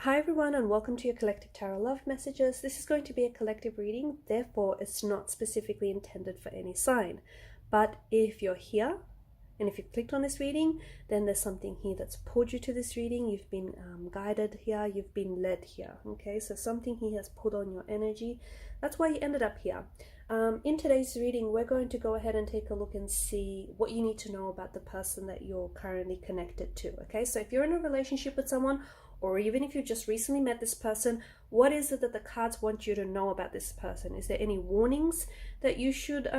Hi everyone, and welcome to your collective tarot love messages. This is going to be a collective reading, therefore it's not specifically intended for any sign. But if you're here and if you clicked on this reading, then there's something here that's pulled you to this reading. You've been guided here, you've been led here. Okay, so something here has pulled on your energy. That's why you ended up here. In today's reading, we're going to go ahead and take a look and see what you need to know about the person that you're currently connected to. Okay, so if you're in a relationship with someone, or even if you just recently met this person, what is it that the cards want you to know about this person? Is there any warnings that you should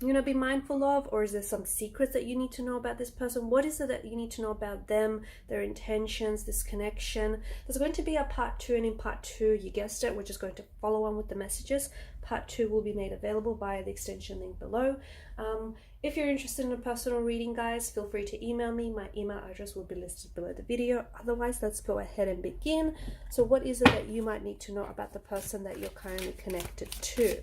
be mindful of, or is there some secrets that you need to know about this person? What is it that you need to know about them, their intentions, this connection? There's going to be a part 2, and in part 2, you guessed it, we're just going to follow on with the messages. Part 2 will be made available via the extension link below. If you're interested in a personal reading, guys, feel free to email me. My email address will be listed below the video. Otherwise, let's go ahead and begin. So what is it that you might need to know about the person that you're currently connected to?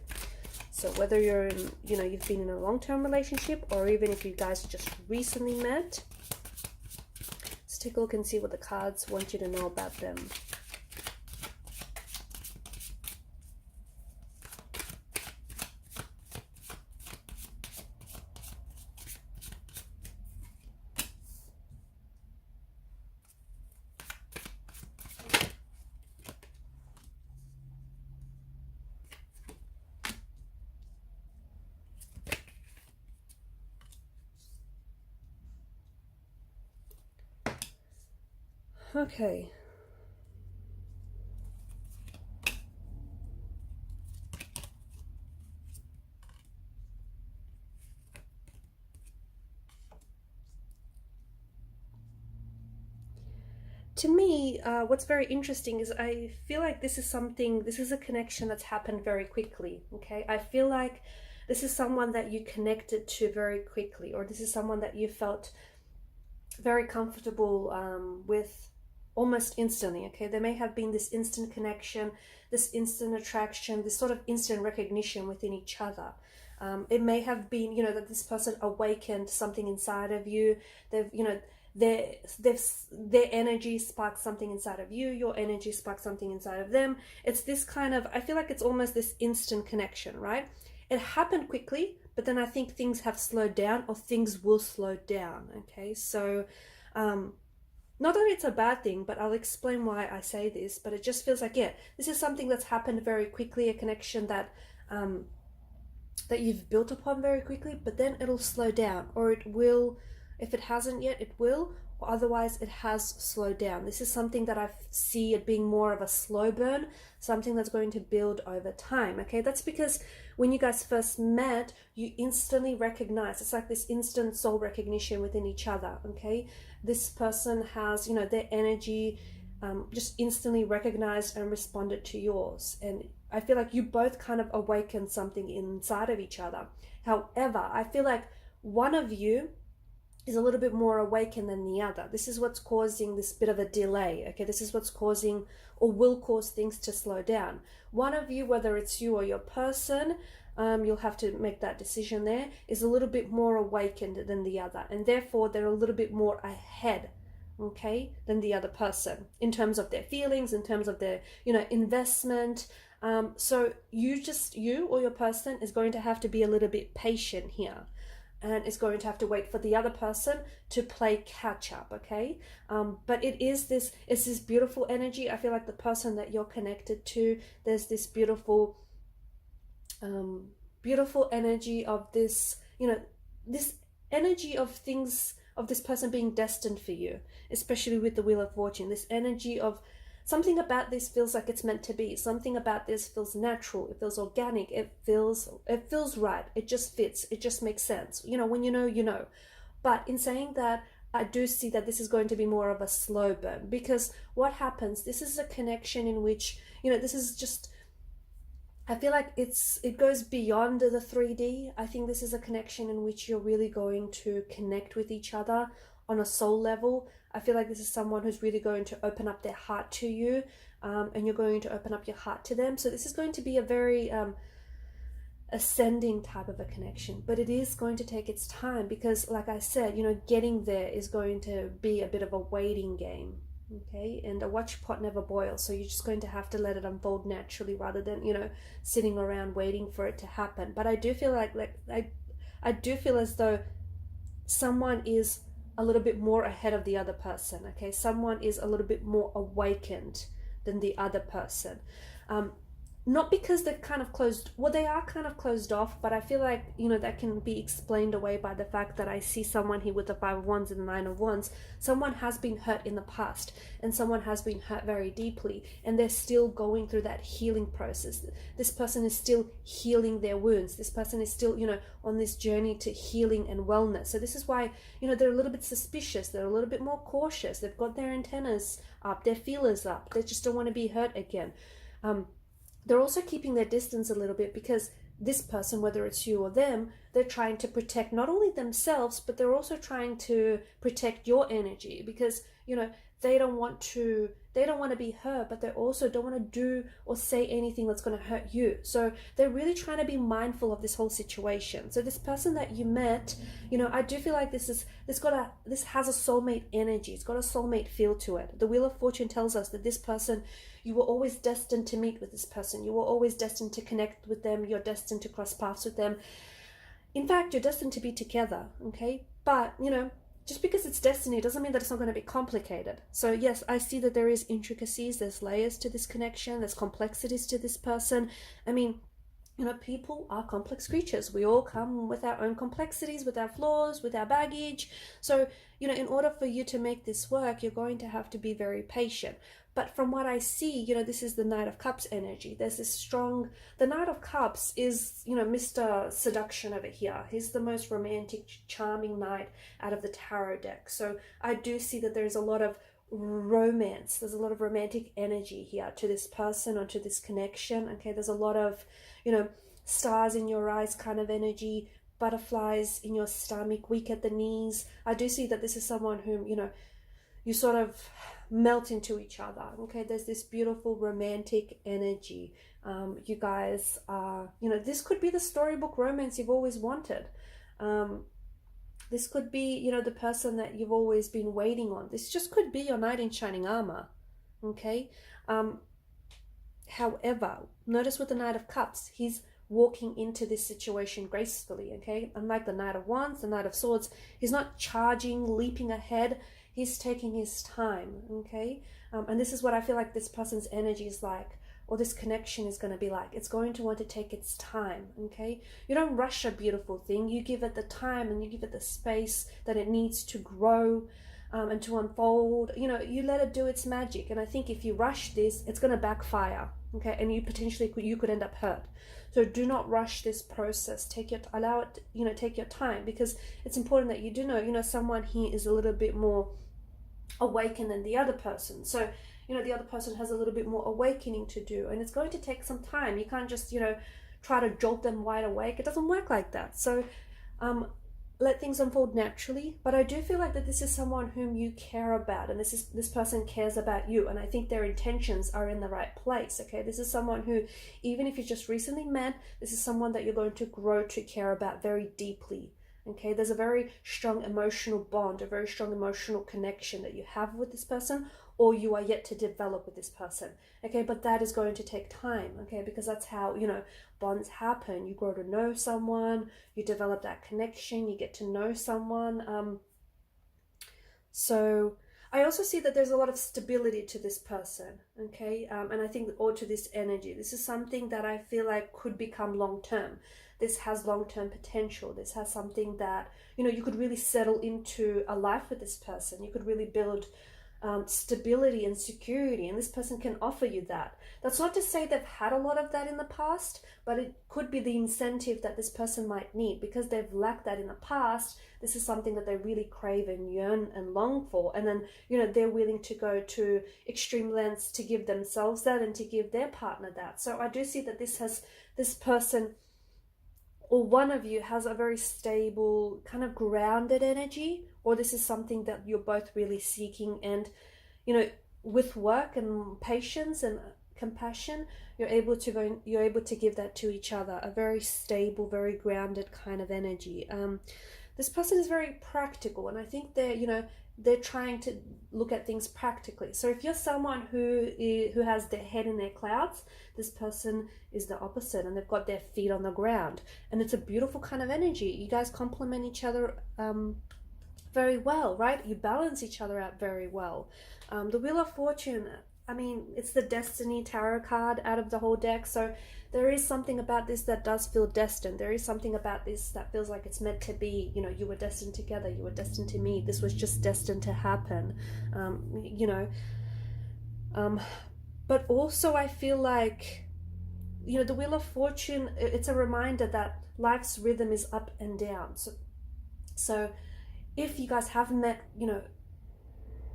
So whether you're in, you've been in a long-term relationship, or even if you guys just recently met, let's take a look and see what the cards want you to know about them. Okay. To me, what's very interesting is I feel like this is a connection that's happened very quickly, okay? I feel like this is someone that you connected to very quickly, or this is someone that you felt very comfortable with almost instantly, okay? There may have been this instant connection, this instant attraction, this sort of instant recognition within each other. It may have been, that this person awakened something inside of you. Their energy sparked something inside of you. Your energy sparked something inside of them. It's this kind of, I feel like it's almost this instant connection, right? It happened quickly, but then I think things have slowed down, or things will slow down, okay? So, not that it's a bad thing, but I'll explain why I say this, but it just feels like, yeah, this is something that's happened very quickly, a connection that that you've built upon very quickly, but then it'll slow down, or it will, if it hasn't yet, it will, or otherwise it has slowed down. This is something that I see it being more of a slow burn, something that's going to build over time, okay? That's because when you guys first met, you instantly recognize, it's like this instant soul recognition within each other, okay? This person has, their energy just instantly recognized and responded to yours. And I feel like you both kind of awakened something inside of each other. However, I feel like one of you is a little bit more awakened than the other. This is what's causing this bit of a delay, okay? This is what's causing, or will cause, things to slow down. One of you, whether it's you or your person, you'll have to make that decision there, is a little bit more awakened than the other, and therefore they're a little bit more ahead, okay, than the other person in terms of their feelings, in terms of their, investment. So you or your person is going to have to be a little bit patient here, and is going to have to wait for the other person to play catch up, okay? But it's this beautiful energy. I feel like the person that you're connected to, there's this beautiful energy of this, this energy of things, of this person being destined for you, especially with the Wheel of Fortune. This energy of something about this feels like it's meant to be. Something about this feels natural. It feels organic. It feels right. It just fits. It just makes sense. When you know. But in saying that, I do see that this is going to be more of a slow burn, because what happens, this is a connection in which, this is just, I feel like it goes beyond the 3D. I think this is a connection in which you're really going to connect with each other on a soul level. I feel like this is someone who's really going to open up their heart to you, and you're going to open up your heart to them. So this is going to be a very ascending type of a connection, but it is going to take its time, because like I said, getting there is going to be a bit of a waiting game. Okay, and a watch pot never boils, so you're just going to have to let it unfold naturally rather than, you know, sitting around waiting for it to happen. But I do feel I do feel as though someone is a little bit more ahead of the other person. Okay, someone is a little bit more awakened than the other person. Not because they're kind of closed, well, they are kind of closed off, but I feel like, you know, that can be explained away by the fact that I see someone here with the Five of Wands and the Nine of Wands. Someone has been hurt in the past, and someone has been hurt very deeply, and they're still going through that healing process. This person is still healing their wounds. This person is still, you know, on this journey to healing and wellness. So this is why, you know, they're a little bit suspicious. They're a little bit more cautious. They've got their antennas up, their feelers up. They just don't want to be hurt again. They're also keeping their distance a little bit because this person, whether it's you or them, they're trying to protect not only themselves, but they're also trying to protect your energy because, you know, they don't want to be hurt, but they also don't want to do or say anything that's going to hurt you. So they're really trying to be mindful of this whole situation. So this person that you met, you know, I do feel like this has a soulmate energy. It's got a soulmate feel to it. The Wheel of Fortune tells us that this person, you were always destined to meet with this person. You were always destined to connect with them. You're destined to cross paths with them. In fact, you're destined to be together, okay? But, you know, just because it's destiny doesn't mean that it's not going to be complicated. So yes, I see that there is intricacies, there's layers to this connection, there's complexities to this person. I mean, you know, people are complex creatures. We all come with our own complexities, with our flaws, with our baggage. So, you know, in order for you to make this work, you're going to have to be very patient. But from what I see, you know, this is the Knight of Cups energy. There's this strong, the Knight of Cups is, you know, Mr. Seduction over here. He's the most romantic, charming knight out of the tarot deck. So I do see that there's a lot of romance. There's a lot of romantic energy here to this person or to this connection. Okay, there's a lot of, you know, stars in your eyes kind of energy, butterflies in your stomach, weak at the knees. I do see that this is someone whom, you know, you sort of melt into each other. Okay, there's this beautiful romantic energy. You guys are, you know, this could be the storybook romance you've always wanted. This could be, you know, the person that you've always been waiting on. This just could be your knight in shining armor. Okay. However, notice with the Knight of Cups, he's walking into this situation gracefully. Okay, unlike the Knight of Wands, the Knight of Swords, he's not charging, leaping ahead. He's taking his time. Okay, and this is what I feel like this person's energy is like, or this connection is going to be like. It's going to want to take its time. Okay, you don't rush a beautiful thing. You give it the time and you give it the space that it needs to grow and to unfold. You know, you let it do its magic. And I think if you rush this, it's going to backfire. Okay, and you could end up hurt. So do not rush this process. Allow it, you know, take your time, because it's important that you do know, you know, someone here is a little bit more awakened than the other person. So, you know, the other person has a little bit more awakening to do, and it's going to take some time. You can't just, you know, try to jolt them wide awake. It doesn't work like that. So let things unfold naturally. But I do feel like that this is someone whom you care about, and this person cares about you, and I think their intentions are in the right place. Okay, this is someone who, even if you just recently met, this is someone that you're going to grow to care about very deeply. Okay, there's a very strong emotional bond, a very strong emotional connection that you have with this person, or you are yet to develop with this person. Okay, but that is going to take time. Okay, because that's how, you know, bonds happen. You grow to know someone, you develop that connection, you get to know someone. So I also see that there's a lot of stability to this person. Okay, and I think, or to this energy. This is something that I feel like could become long-term. This has long-term potential. This has something that, you know, you could really settle into a life with this person. You could really build stability and security, and this person can offer you that. That's not to say they've had a lot of that in the past, but it could be the incentive that this person might need, because they've lacked that in the past. This is something that they really crave and yearn and long for, and then, you know, they're willing to go to extreme lengths to give themselves that and to give their partner that. So I do see that this person, or one of you, has a very stable, kind of grounded energy, or this is something that you're both really seeking. And, you know, with work and patience and compassion, you're able to give that to each other, a very stable, very grounded kind of energy. This person is very practical, and I think they're, you know, they're trying to look at things practically. So if you're someone who has their head in their clouds, this person is the opposite, and they've got their feet on the ground, and it's a beautiful kind of energy. You guys complement each other very well, right? You balance each other out very well. The Wheel of Fortune, I mean, it's the Destiny Tarot card out of the whole deck, so there is something about this that does feel destined. There is something about this that feels like it's meant to be. You know, you were destined together, you were destined to meet, this was just destined to happen. You know, but also I feel like, you know, the Wheel of Fortune, it's a reminder that life's rhythm is up and down. So if you guys have met, you know,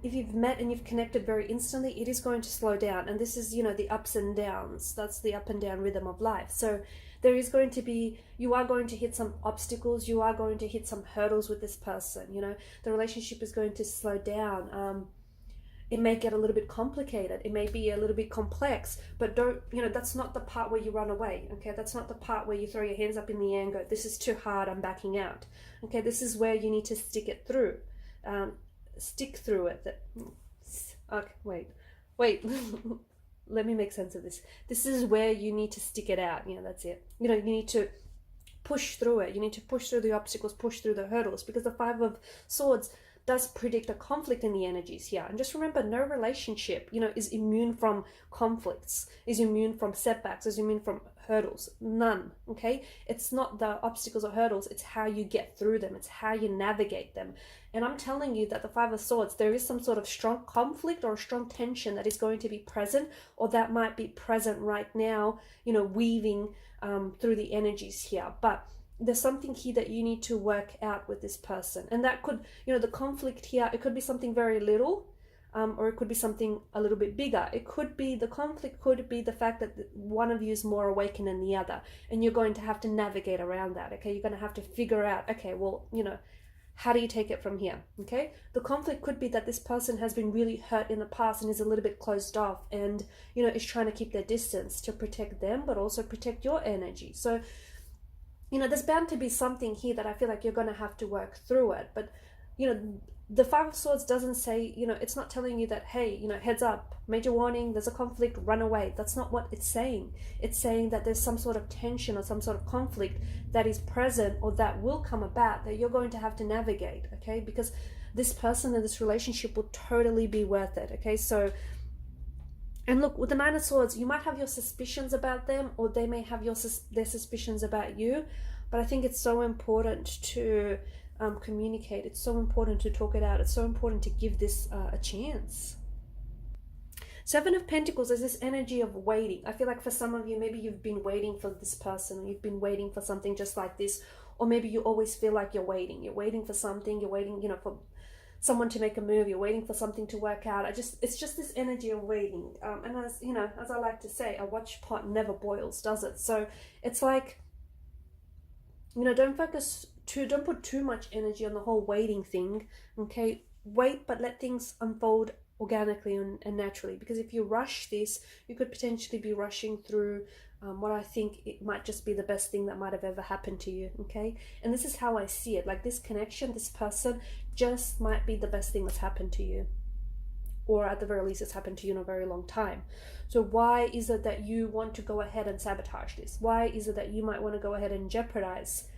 if you've met and you've connected very instantly, it is going to slow down. And this is, you know, the ups and downs. That's the up and down rhythm of life. So there is going to be, you are going to hit some obstacles. You are going to hit some hurdles with this person. You know, the relationship is going to slow down. It may get a little bit complicated. It may be a little bit complex, but don't, you know, that's not the part where you run away. Okay. That's not the part where you throw your hands up in the air and go, this is too hard, I'm backing out. Okay. This is where you need to stick it through. Stick through it. Okay, wait. Let me make sense of this. This is where you need to stick it out. Yeah, that's it. You know, you need to push through it. You need to push through the obstacles, push through the hurdles, because the Five of Swords does predict a conflict in the energies here. And just remember, no relationship, you know, is immune from conflicts, is immune from setbacks, is immune from hurdles. None. Okay. It's not the obstacles or hurdles, it's how you get through them, it's how you navigate them. And I'm telling you that the Five of Swords, there is some sort of strong conflict or a strong tension that is going to be present, or that might be present right now, you know, weaving through the energies here. But there's something here that you need to work out with this person. And that could, you know, the conflict here, it could be something very little, or it could be something a little bit bigger. It could be, the conflict could be the fact that one of you is more awakened than the other, and you're going to have to navigate around that. Okay, you're going to have to figure out, okay, well, you know, how do you take it from here? Okay, the conflict could be that this person has been really hurt in the past and is a little bit closed off, and, you know, is trying to keep their distance to protect them, but also protect your energy. So, you know, there's bound to be something here that I feel like you're going to have to work through it. But, you know, the Five of Swords doesn't say, you know, it's not telling you that, hey, you know, heads up, major warning, there's a conflict, run away. That's not what it's saying. It's saying that there's some sort of tension or some sort of conflict that is present, or that will come about, that you're going to have to navigate, okay? Because this person and this relationship will totally be worth it, okay? So, and look, with the Nine of Swords, you might have your suspicions about them, or they may have their suspicions about you. But I think it's so important to communicate. It's so important to talk it out. It's so important to give this a chance. Seven of Pentacles is this energy of waiting. I feel like for some of you, maybe you've been waiting for this person. You've been waiting for something just like this. Or maybe you always feel like you're waiting. You're waiting for something. You're waiting, you know, for someone to make a move. You're waiting for something to work out. It's just this energy of waiting. And as you know, as I like to say, a watch pot never boils, does it? So it's like, you know, don't put too much energy on the whole waiting thing. Okay, wait, but let things unfold organically and naturally. Because if you rush this, you could potentially be rushing through what I think it might just be the best thing that might have ever happened to you. Okay, and this is how I see it. Like, this connection, this person just might be the best thing that's happened to you, or at the very least it's happened to you in a very long time. So why is it that you want to go ahead and sabotage this? Why is it that you might want to go ahead and jeopardize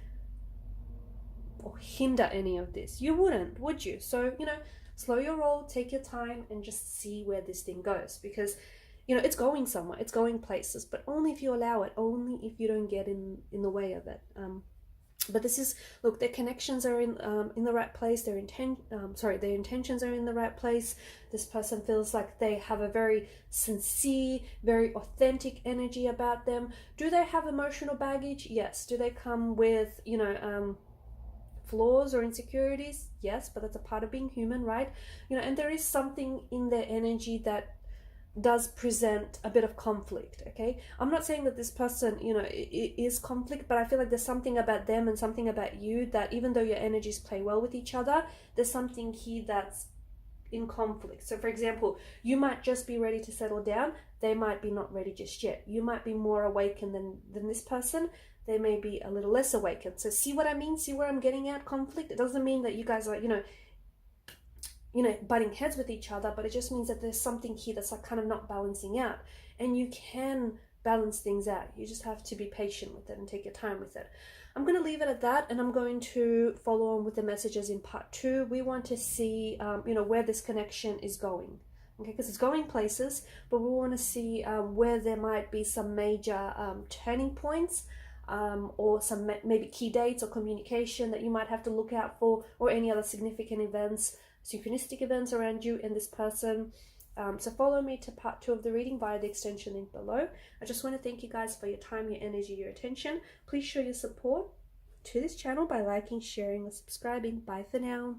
or hinder any of this? You wouldn't, would you? So, you know, slow your roll, take your time, and just see where this thing goes. Because, you know, it's going somewhere, it's going places, but only if you allow it, only if you don't get in the way of it. But this is, look, their connections are in the right place. Their intentions are in the right place. This person feels like they have a very sincere, very authentic energy about them. Do they have emotional baggage? Yes. Do they come with, you know, flaws or insecurities? Yes, but that's a part of being human, right? You know, and there is something in their energy that does present a bit of conflict. Okay, I'm not saying that this person, you know, it is conflict, but I feel like there's something about them and something about you that, even though your energies play well with each other, there's something here that's in conflict. So for example, you might just be ready to settle down, they might be not ready just yet. You might be more awakened than this person, they may be a little less awakened. So see what I mean? See where I'm getting at? Conflict, it doesn't mean that you guys are, you know, you know, butting heads with each other, but it just means that there's something here that's like kind of not balancing out. And you can balance things out. You just have to be patient with it and take your time with it. I'm going to leave it at that, and I'm going to follow on with the messages in part 2. We want to see, you know, where this connection is going. Okay, because it's going places, but we want to see where there might be some major turning points, or some maybe key dates or communication that you might have to look out for, or any other significant events, synchronistic events around you and this person. So follow me to part 2 of the reading via the extension link below. I just want to thank you guys for your time, your energy, your attention. Please show your support to this channel by liking, sharing, or subscribing. Bye for now.